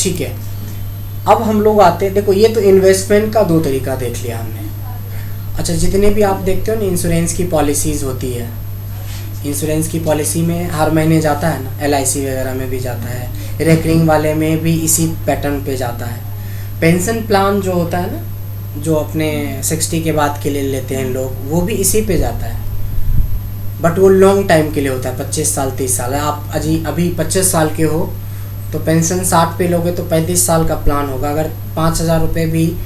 ठीक है, अब हम लोग आते हैं, देखो ये तो इन्वेस्टमेंट का दो तरीका देख लिया हमने। अच्छा, जितने भी आप देखते हो ना इंश्योरेंस की पॉलिसीज़ होती है, इंश्योरेंस की पॉलिसी में हर महीने जाता है ना, LIC वगैरह में भी जाता है, रेकरिंग वाले में भी इसी पैटर्न पे जाता है। पेंशन प्लान जो होता है ना, जो अपने 60 के बाद के लिए लेते हैं लोग, वो भी इसी पे जाता है, बट वो लॉन्ग टाइम के लिए होता है, 25 साल 30 साल। आप अभी 25 साल के हो तो पेंशन 60 पे लोगे तो 35 साल का प्लान होगा। अगर 5,000 रुपये भी,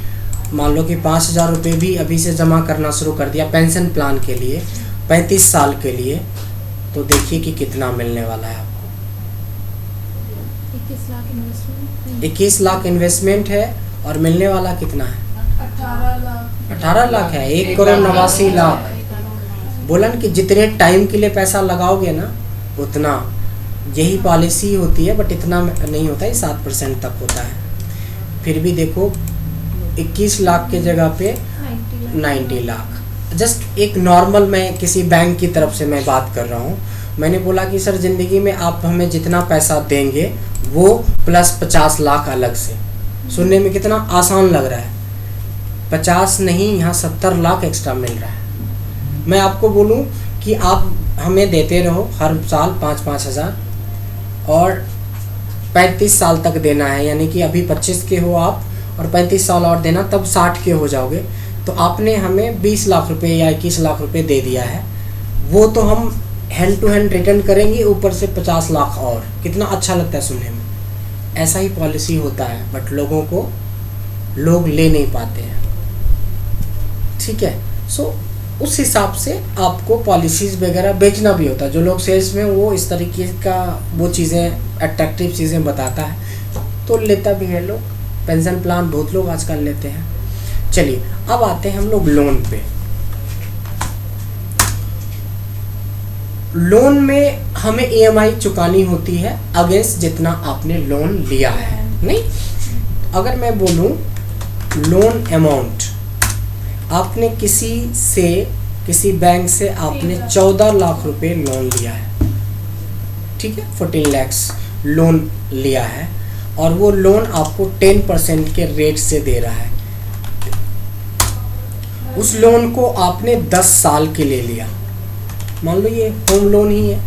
मान लो कि 5,000 रुपये भी अभी से जमा करना शुरू कर दिया पेंशन प्लान के लिए 35 साल के लिए, तो देखिए कि कितना मिलने वाला है आपको। 21 लाख इन्वेस्टमेंट है और मिलने वाला कितना है? 18 लाख है। 1,89,00,000। बोला ना कि जितने टाइम के लिए पैसा लगाओगे ना उतना, यही पॉलिसी होती है, बट इतना नहीं होता है, 7% तक होता है। फिर भी देखो 21 लाख के जगह पे 90 लाख। जस्ट एक नॉर्मल, मैं किसी बैंक की तरफ से मैं बात कर रहा हूँ। मैंने बोला कि सर ज़िंदगी में आप हमें जितना पैसा देंगे वो प्लस 50 लाख अलग से। सुनने में कितना आसान लग रहा है, 50 नहीं, यहाँ 70 लाख एक्स्ट्रा मिल रहा है। मैं आपको बोलूँ कि आप हमें देते रहो हर साल 5-5 हज़ार और 35 साल तक देना है, यानी कि अभी 25 के हो आप और 35 साल और देना, तब 60 के हो जाओगे। तो आपने हमें 20 लाख रुपए या 21 लाख रुपए दे दिया है, वो तो हम हैंड टू हैंड रिटर्न करेंगे, ऊपर से 50 लाख और। कितना अच्छा लगता है सुनने में। ऐसा ही पॉलिसी होता है, बट लोग ले नहीं पाते हैं, ठीक है। सो उस हिसाब से आपको पॉलिसीज़ वगैरह बेचना भी होता है। जो लोग सेल्स में, वो इस तरीके का वो चीज़ें, अट्रैक्टिव चीज़ें बताता है तो लेता भी है लोग। पेंशन प्लान बहुत लोग आजकल लेते हैं। चलिए अब आते हैं हम लोग लोन पे। लोन में हमें EMI चुकानी होती है अगेंस्ट जितना आपने लोन लिया है। नहीं, अगर मैं बोलूँ लोन अमाउंट, आपने किसी बैंक से आपने 14 लाख रुपए लोन लिया है, ठीक है, 14 lakhs लोन लिया है और वो लोन आपको 10% के रेट से दे रहा है। उस लोन को आपने 10 साल के लिए लिया, मान लो ये होम लोन ही है,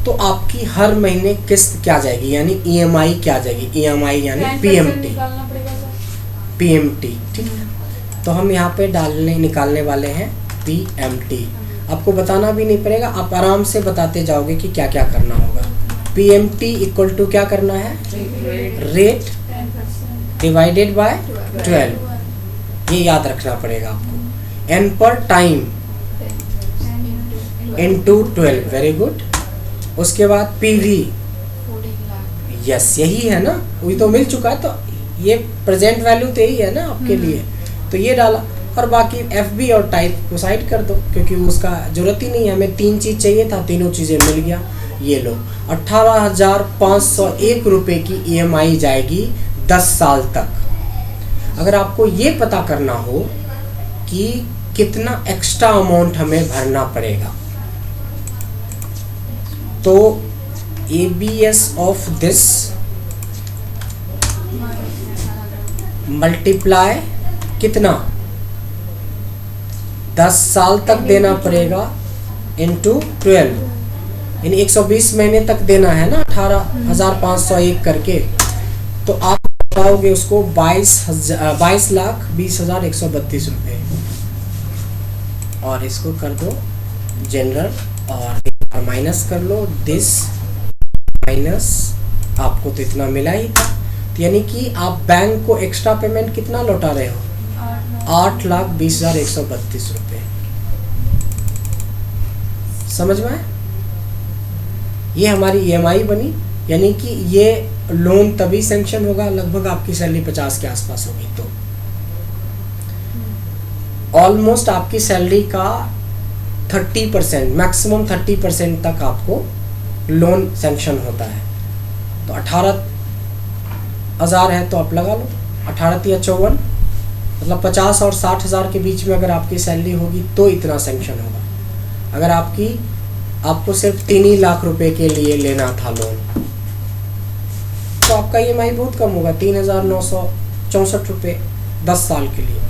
तो आपकी हर महीने किस्त क्या जाएगी, यानी EMI क्या जाएगी? EMI यानी PMT, ठीक है। तो हम यहाँ पे निकालने वाले हैं PMT। आपको बताना भी नहीं पड़ेगा, आप आराम से बताते जाओगे कि क्या क्या करना होगा। PMT इक्वल टू क्या करना है? रेट डिवाइडेड बाय 12, ये याद रखना पड़ेगा आपको। N पर टाइम इनटू 12, वेरी गुड। उसके बाद PV, यस यही है ना, वही तो मिल चुका है, तो ये प्रेजेंट वैल्यू तो यही है ना आपके लिए, तो ये डाला। और बाकी FB और टाइप को साइड कर दो, क्योंकि उसका ज़रूरत ही नहीं है, हमें 3 चीज़ चाहिए था, तीनों चीज़ें मिल गया। ये लो 18,501 रुपये की EMI जाएगी 10 साल तक। अगर आपको ये पता करना हो कि कितना एक्स्ट्रा अमाउंट हमें भरना पड़ेगा, तो ABS ऑफ दिस मल्टीप्लाई कितना, 10 साल तक देना पड़ेगा इंटू 12, यानी 120 महीने तक देना है ना, 18,501 करके। तो आप बताओगे उसको 22,20,132 रुपये। और इसको कर दो जनरल और माइनस कर लो दिस माइनस, आपको तो इतना मिला ही था। तो यानी कि आप बैंक को एक्स्ट्रा पेमेंट कितना लौटा रहे हो? 8,20,132 रुपये। समझ में आया? ये हमारी EMI बनी, यानी कि ये लोन तभी सैंक्शन होगा लगभग आपकी सैलरी 50 के आसपास होगी, तो ऑलमोस्ट आपकी सैलरी का 30%, मैक्सिमम 30% तक आपको लोन सैंक्शन होता है। तो 18,000 है तो आप लगा लो 18×54, मतलब 50 और 60,000 के बीच में अगर आपकी सैलरी होगी तो इतना सैंक्शन होगा। अगर आपको सिर्फ 3 ही लाख रुपए के लिए लेना था लोन, तो आपका EMI बहुत कम होगा, 3,964 रुपये 10 साल के लिए।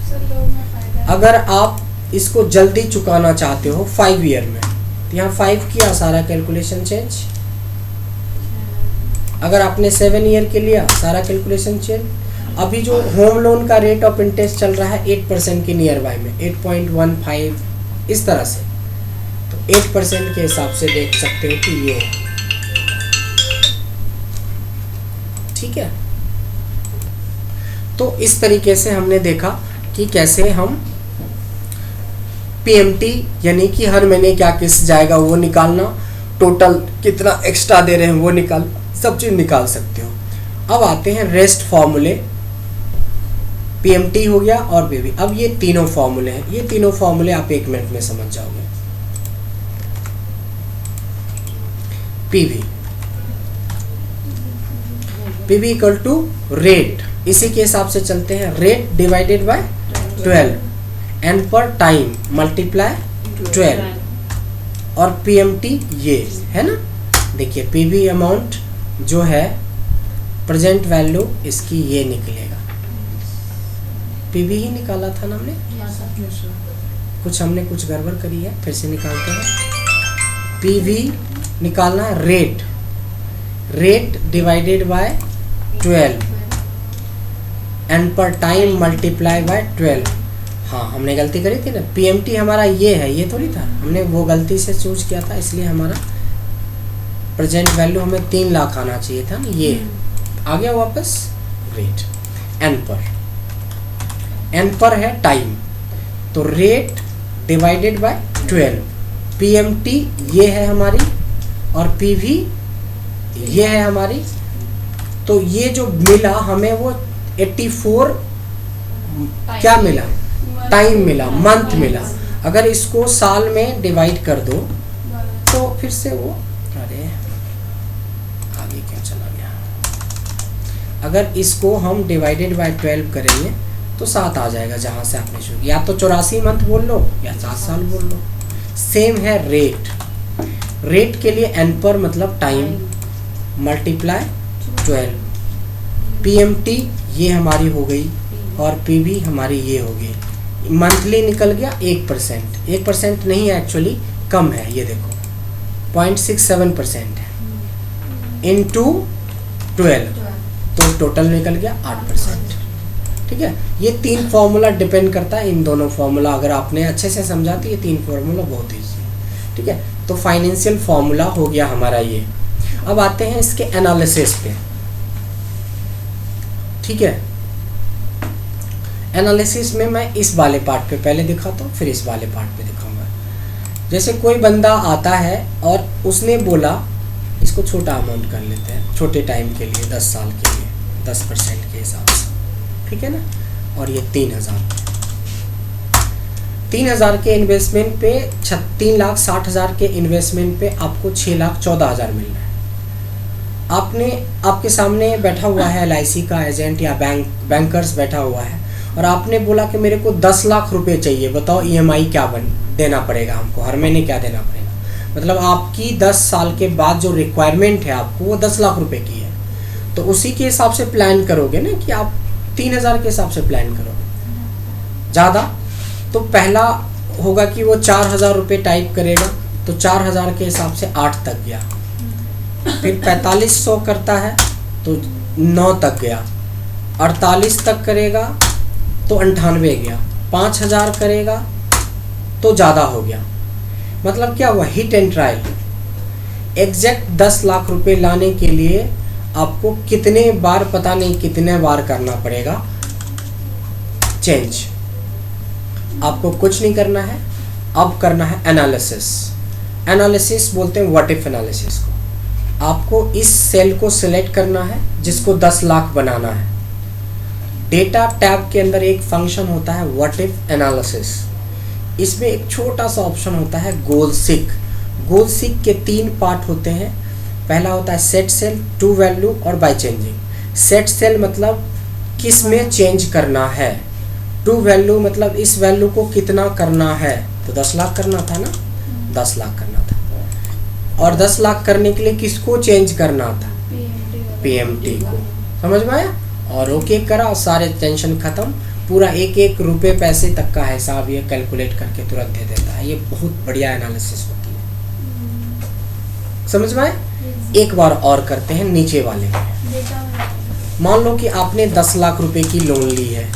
अगर आप इसको जल्दी चुकाना चाहते हो 5 ईयर में, तो यहाँ 5 किया, सारा कैलकुलेशन चेंज। अगर आपने 7 ईयर के लिया, सारा कैलकुलेशन चेंज। अभी जो होम लोन का रेट ऑफ इंटरेस्ट चल रहा है 8% के नियर बाय में, 8.15 इस तरह से, तो 8% के हिसाब से देख सकते हो कि ये है, ठीक है। तो इस तरीके से हमने देखा कि कैसे हम PMT यानी कि हर महीने क्या किस जाएगा वो निकालना, टोटल कितना एक्स्ट्रा दे रहे हैं वो निकाल, सब चीज निकाल सकते हो। अब आते हैं रेस्ट फॉर्मूले। PMT हो गया और PV। अब ये तीनों फॉर्मूले हैं, ये तीनों फॉर्मूले आप 1 मिनट में समझ जाओगे। PV इक्वल टू रेट, इसी के हिसाब से चलते हैं, रेट डिवाइडेड बाय 12 एंड पर टाइम मल्टीप्लाई 12 और PMT ये है ना। देखिए PV अमाउंट जो है प्रेजेंट वैल्यू इसकी ये निकलेगा, PV ही निकाला था ना हमने, हमने कुछ गड़बड़ करी है, फिर से निकालते हैं। PV निकालना है rate, rate divided by 12 and पर टाइम मल्टीप्लाई बाय 12। हाँ हमने गलती करी थी ना, PMT हमारा ये है, ये थोड़ी था, हमने वो गलती से चूज किया था, इसलिए हमारा प्रेजेंट वैल्यू हमें 3 लाख आना चाहिए था ना, ये आ गया वापस रेट। एन पर है टाइम, तो रेट डिवाइडेड बाय 12, PMT ये है हमारी और PV ये है हमारी। तो ये जो मिला हमें वो 84 क्या मिला, टाइम मिला, मंथ मिला। अगर इसको साल में डिवाइड कर दो तो फिर से वो, अरे आगे क्यों चला गया, अगर इसको हम डिवाइडेड बाय 12 करेंगे तो 7 आ जाएगा, जहाँ से आपने शुरू, या तो 84 मंथ बोल लो या 7 साल बोल लो। सेम है रेट, रेट के लिए एन पर मतलब टाइम मल्टीप्लाई 12, PMT ये हमारी हो गई और PV हमारी ये हो गई। मंथली निकल गया 1%, 1% नहीं है एक्चुअली, कम है, ये देखो 0.67% है इनटू 12, तो टोटल निकल गया 8%। ठीक है, ये 3 फॉर्मूला डिपेंड करता है, इन दोनों फॉर्मूला अगर आपने अच्छे से समझा तो ये 3 फॉर्मूला बहुत ईजी है। ठीक है, तो फाइनेंशियल फॉर्मूला हो गया हमारा ये। अब आते हैं इसके एनालिसिस पे। ठीक है, एनालिसिस में मैं इस वाले पार्ट पे पहले दिखाता हूँ, फिर इस वाले पार्ट पे दिखाऊंगा। जैसे कोई बंदा आता है और उसने बोला, इसको छोटा अमाउंट कर लेते हैं, छोटे टाइम के लिए 10 साल के लिए 10% के हिसाब से, ठीक है ना। और ये 3,000 के इन्वेस्टमेंट पे 3,60,000 के इन्वेस्टमेंट पे आपको 6,14,000 मिल रहा है। आपके सामने बैठा हुआ है LIC का एजेंट या बैंकर्स बैठा हुआ है और आपने बोला कि मेरे को 10 लाख रुपए चाहिए, बताओ EMI क्या देना पड़ेगा हमको, हर महीने क्या देना पड़ेगा। मतलब आपकी 10 साल के बाद जो रिक्वायरमेंट है आपको वो 10 लाख रुपए की है, तो उसी के हिसाब से प्लान करोगे ना, कि आप 3,000 के हिसाब से प्लान करोगे ज़्यादा। तो पहला होगा कि वो 4,000 रुपये टाइप करेगा, तो 4,000 के हिसाब से 8 तक गया, फिर 4500 करता है तो 9 तक गया, 48 तक करेगा तो 98 गया, 5,000 करेगा तो ज़्यादा हो गया। मतलब क्या हुआ, hit and trial. Exact 10 lakh रुपए लाने के लिए आपको कितने बार, पता नहीं कितने बार करना पड़ेगा चेंज। आपको कुछ नहीं करना है, अब करना है एनालिसिस। एनालिसिस बोलते हैं व्हाट इफ एनालिसिस को। आपको इस सेल को सिलेक्ट करना है जिसको 10 लाख बनाना है। डेटा टैब के अंदर एक फंक्शन होता है व्हाट इफ एनालिसिस। इसमें एक छोटा सा ऑप्शन होता है गोल सीक। गोल सीक के 3 पार्ट होते हैं। पहला होता है सेट सेल, टू वैल्यू और बाय चेंजिंग। सेट सेल मतलब किस में चेंज करना है, टू वैल्यू मतलब इस वैल्यू को कितना करना है, तो 10 लाख करना था ना, 10 लाख करना था। और 10 लाख करने के लिए किसको चेंज करना था, PMT को। समझ में आया? और ओके करा और सारे टेंशन खत्म, पूरा एक एक रुपये पैसे तक का हिसाब ये कैलकुलेट करके तुरंत दे देता है। ये बहुत बढ़िया एनालिसिस होती है, समझ में आया? एक बार और करते हैं नीचे वाले में। मान लो कि आपने 10 लाख रुपए की लोन ली है,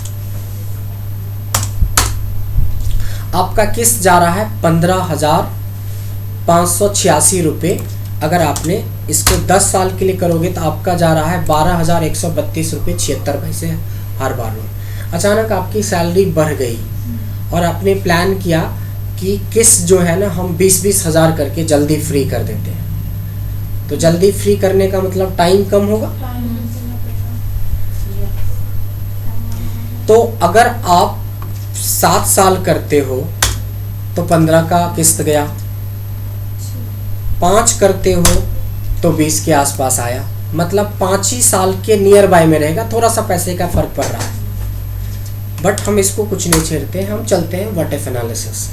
आपका किस्त जा रहा है 15,586 रुपये। अगर आपने इसको 10 साल के लिए करोगे तो आपका जा रहा है 12,132 रुपये 76 पैसे हर बार लोन। अचानक आपकी सैलरी बढ़ गई और आपने प्लान किया कि किस्त जो है ना हम 20-20 हज़ार करके जल्दी फ्री कर देते हैं। तो जल्दी फ्री करने का मतलब टाइम कम होगा। तो अगर आप 7 साल करते हो तो 15 का किस्त गया, 5 करते हो तो 20 के आसपास आया, मतलब 5 ही साल के नियर बाय में रहेगा। थोड़ा सा पैसे का फर्क पड़ रहा है, बट हम इसको कुछ नहीं छेड़ते हैं, हम चलते हैं व्हाट इफ एनालिसिस।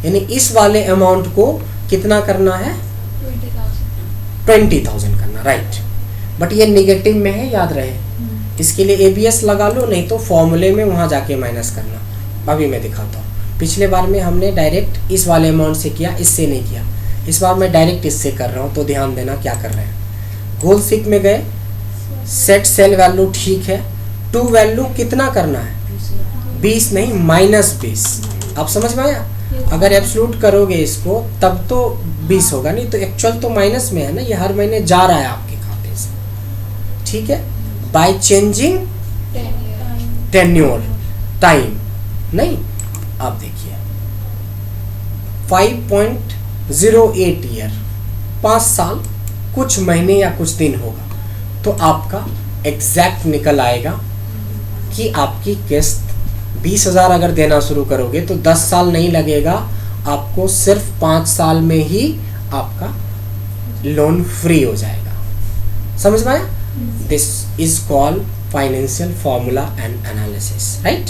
यानी इस वाले अमाउंट को कितना करना है? 20,000 करना, राइट। बट ये निगेटिव में है, याद रहे। इसके लिए ABS लगा लो, नहीं तो फॉर्मूले में वहाँ जाके माइनस करना। अभी मैं दिखाता हूँ। पिछले बार में हमने डायरेक्ट इस वाले अमाउंट से किया, इससे नहीं किया। इस बार मैं डायरेक्ट इससे कर रहा हूँ, तो ध्यान देना क्या कर रहे हैं। गोल सीक में गए, सेट सेल वैल्यू ठीक है, टू वैल्यू कितना करना है? 20 नहीं, -20। आप समझ में आया? अगर एब्सोल्यूट करोगे इसको तब तो 20 होगा, नहीं तो एक्चुअल तो माइनस में है ना, ये हर महीने जा रहा है आपके खाते से, ठीक है। बाय चेंजिंग टेन्योर, टाइम नहीं। आप देखिए 5.08 ईयर, 5 साल कुछ महीने या कुछ दिन होगा, तो आपका एग्जैक्ट निकल आएगा कि आपकी किस्त 20,000 अगर देना शुरू करोगे तो 10 साल नहीं लगेगा, आपको सिर्फ 5 साल में ही आपका लोन फ्री हो जाएगा। समझ में आया? This is called financial formula and analysis, right.